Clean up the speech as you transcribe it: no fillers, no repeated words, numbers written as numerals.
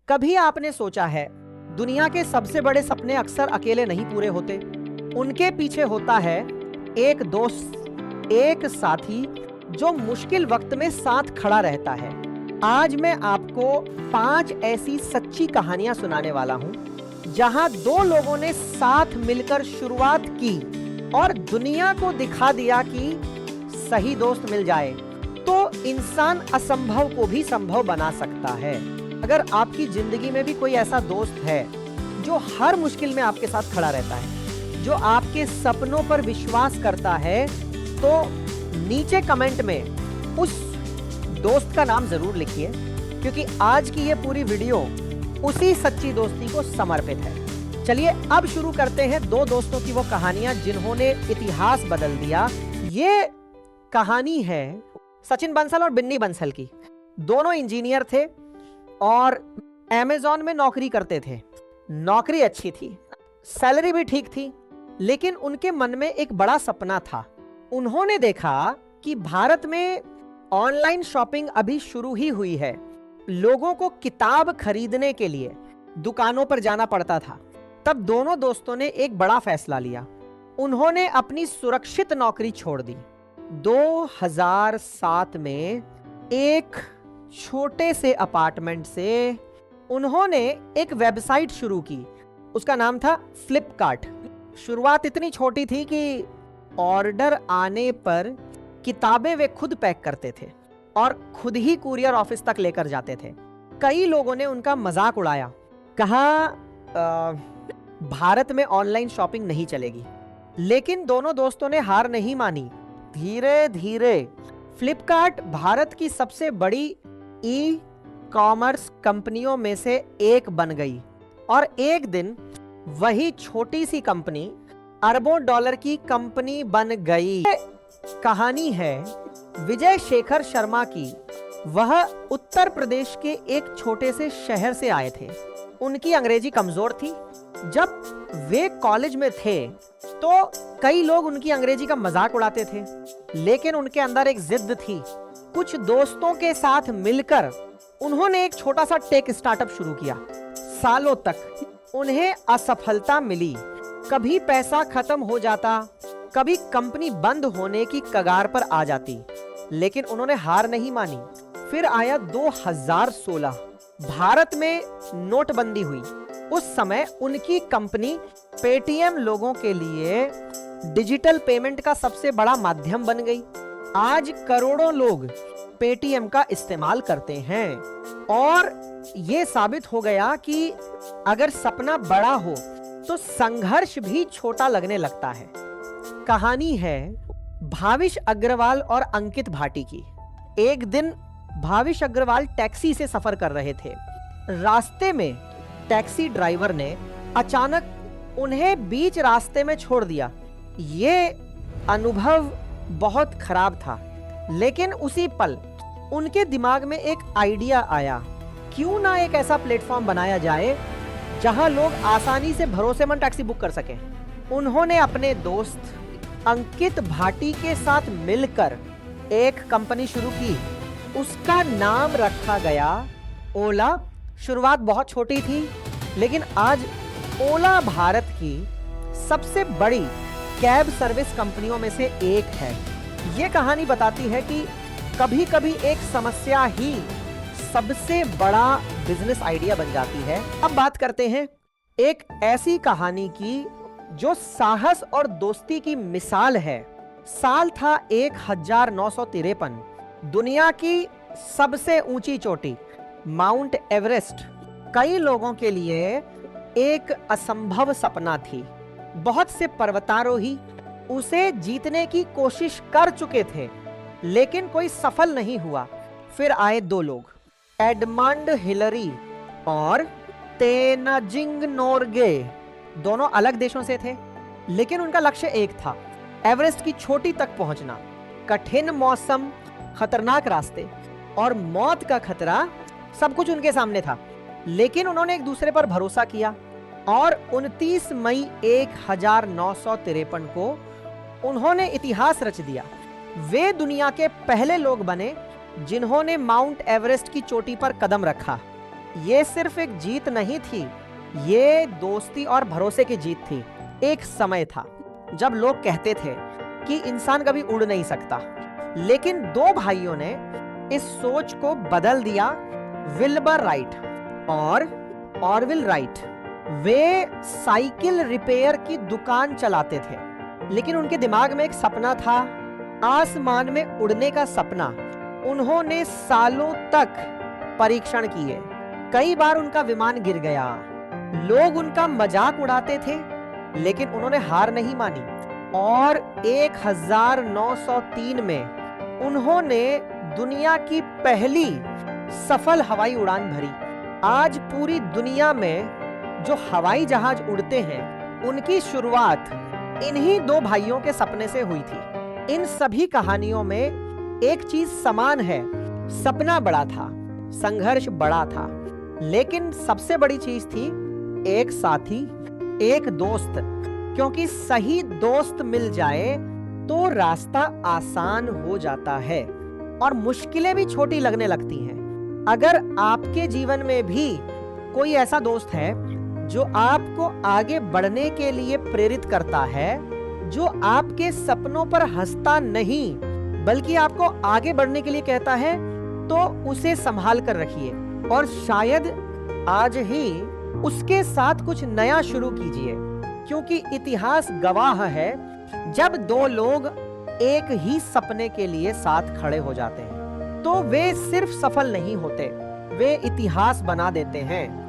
कभी आपने सोचा है, दुनिया के सबसे बड़े सपने अक्सर अकेले नहीं पूरे होते। उनके पीछे होता है एक दोस्त, एक साथी जो मुश्किल वक्त में साथ खड़ा रहता है। आज मैं आपको 5 ऐसी सच्ची कहानियां सुनाने वाला हूं, जहां 2 लोगों ने साथ मिलकर शुरुआत की और दुनिया को दिखा दिया कि सही दोस्त मिल जाए तो इंसान असंभव को भी संभव बना सकता है। अगर आपकी जिंदगी में भी कोई ऐसा दोस्त है जो हर मुश्किल में आपके साथ खड़ा रहता है, जो आपके सपनों पर विश्वास करता है, तो नीचे कमेंट में उस दोस्त का नाम जरूर लिखिए, क्योंकि आज की ये पूरी वीडियो उसी सच्ची दोस्ती को समर्पित है। चलिए अब शुरू करते हैं 2 दोस्तों की वो कहानियां जिन्होंने इतिहास बदल दिया। ये कहानी है सचिन बंसल और बिन्नी बंसल की। दोनों इंजीनियर थे और अमेज़न में नौकरी करते थे। नौकरी अच्छी थी, सैलरी भी ठीक थी, लेकिन उनके मन में एक बड़ा सपना था। उन्होंने देखा कि भारत में ऑनलाइन शॉपिंग अभी शुरू ही हुई है। लोगों को किताब खरीदने के लिए दुकानों पर जाना पड़ता था। तब दोनों दोस्तों ने एक बड़ा फैसला लिया। उन्होंने अपनी सुरक्षित नौकरी छोड़ दी। 2007 में एक छोटे से अपार्टमेंट से उन्होंने एक वेबसाइट शुरू की। उसका नाम था फ्लिपकार्ट। शुरुआत इतनी छोटी थी कि ऑर्डर आने पर किताबें वे खुद पैक करते थे और खुद ही कुरियर ऑफिस तक लेकर जाते थे। कई लोगों ने उनका मजाक उड़ाया, कहा भारत में ऑनलाइन शॉपिंग नहीं चलेगी। लेकिन दोनों दोस्तों ने हार नहीं मानी। धीरे धीरे फ्लिपकार्ट भारत की सबसे बड़ी ई कॉमर्स कंपनियों में से एक बन गई और एक दिन वही छोटी सी कंपनी अरबों डॉलर की कंपनी बन गई। कहानी है विजय शेखर शर्मा की। वह उत्तर प्रदेश के एक छोटे से शहर से आए थे। उनकी अंग्रेजी कमजोर थी। जब वे कॉलेज में थे तो कई लोग उनकी अंग्रेजी का मजाक उड़ाते थे, लेकिन उनके अंदर एक जिद थी। कुछ दोस्तों के साथ मिलकर उन्होंने एक छोटा सा टेक स्टार्टअप शुरू किया। सालों तक उन्हें असफलता मिली। कभी पैसा खत्म हो जाता, कभी कंपनी बंद होने की कगार पर आ जाती, लेकिन उन्होंने हार नहीं मानी। फिर आया 2016। भारत में नोटबंदी हुई। उस समय उनकी कंपनी पेटीएम लोगों के लिए डिजिटल पेमेंट का सबसे बड़ा माध्यम बन गई। आज करोड़ों लोग पेटीएम का इस्तेमाल करते हैं और यह साबित हो गया कि अगर सपना बड़ा हो तो संघर्ष भी छोटा लगने लगता है। कहानी है भाविश अग्रवाल और अंकित भाटी की। एक दिन भाविश अग्रवाल टैक्सी से सफर कर रहे थे। रास्ते में टैक्सी ड्राइवर ने अचानक उन्हें बीच रास्ते में छोड़ दिया। ये अनुभव बहुत खराब था, लेकिन उसी पल उनके दिमाग में एक आइडिया आया। क्यों ना एक ऐसा प्लेटफॉर्म बनाया जाए जहां लोग आसानी से भरोसेमंद टैक्सी बुक कर सकें। उन्होंने अपने दोस्त अंकित भाटी के साथ मिलकर एक कंपनी शुरू की। उसका नाम रखा गया ओला। शुरुआत बहुत छोटी थी, लेकिन आज ओला भारत की सबसे बड़ी कैब सर्विस कंपनियों में से एक है। यह कहानी बताती है कि कभी-कभी एक समस्या ही सबसे बड़ा बिजनेस आइडिया बन जाती है। अब बात करते हैं एक ऐसी कहानी की जो साहस और दोस्ती की मिसाल है। साल था 1953। दुनिया की सबसे ऊंची चोटी माउंट एवरेस्ट कई लोगों के लिए एक असंभव सपना थी। बहुत से पर्वतारोही उसे जीतने की कोशिश कर चुके थे, लेकिन कोई सफल नहीं हुआ। फिर आए 2 लोग, एडमंड हिलरी और तेनजिंग नोर्गे। दोनों अलग देशों से थे, लेकिन उनका लक्ष्य एक था, एवरेस्ट की चोटी तक पहुंचना। कठिन मौसम, खतरनाक रास्ते और मौत का खतरा सब कुछ उनके सामने था, लेकिन उन्होंने एक दूसरे पर भरोसा किया और 29 मई 1953 को उन्होंने इतिहास रच दिया। वे दुनिया के पहले लोग बने जिन्होंने माउंट एवरेस्ट की चोटी पर कदम रखा। ये सिर्फ एक जीत नहीं थी, ये दोस्ती और भरोसे की जीत थी। एक समय था जब लोग कहते थे कि इंसान कभी उड़ नहीं सकता, लेकिन दो भाइयों ने इस सोच को बदल दिया। विल्बर राइट और ऑरविल राइट, वे साइकिल रिपेयर की दुकान चलाते थे, लेकिन उनके दिमाग में एक सपना था, आसमान में उड़ने का सपना। उन्होंने सालों तक परीक्षण किए, कई बार उनका विमान गिर गया, लोग उनका मजाक उड़ाते थे, लेकिन उन्होंने हार नहीं मानी और 1903 में उन्होंने दुनिया की पहली सफल हवाई उड़ान भरी। आज पूरी दुनिया में जो हवाई जहाज उड़ते हैं, उनकी शुरुआत इन्हीं दो भाइयों के सपने से हुई थी। इन सभी कहानियों में एक चीज समान है, सपना बड़ा था, संघर्ष बड़ा था, लेकिन सबसे बड़ी चीज थी एक साथी, एक दोस्त। क्योंकि सही दोस्त मिल जाए तो रास्ता आसान हो जाता है और मुश्किलें भी छोटी लगने लगती हैं। अगर आपके जीवन में भी कोई ऐसा दोस्त है जो आपको आगे बढ़ने के लिए प्रेरित करता है, जो आपके सपनों पर हंसता नहीं बल्कि आपको आगे बढ़ने के लिए कहता है, तो उसे संभाल कर रखिए और शायद आज ही उसके साथ कुछ नया शुरू कीजिए। क्योंकि इतिहास गवाह है, जब दो लोग एक ही सपने के लिए साथ खड़े हो जाते हैं तो वे सिर्फ सफल नहीं होते, वे इतिहास बना देते हैं।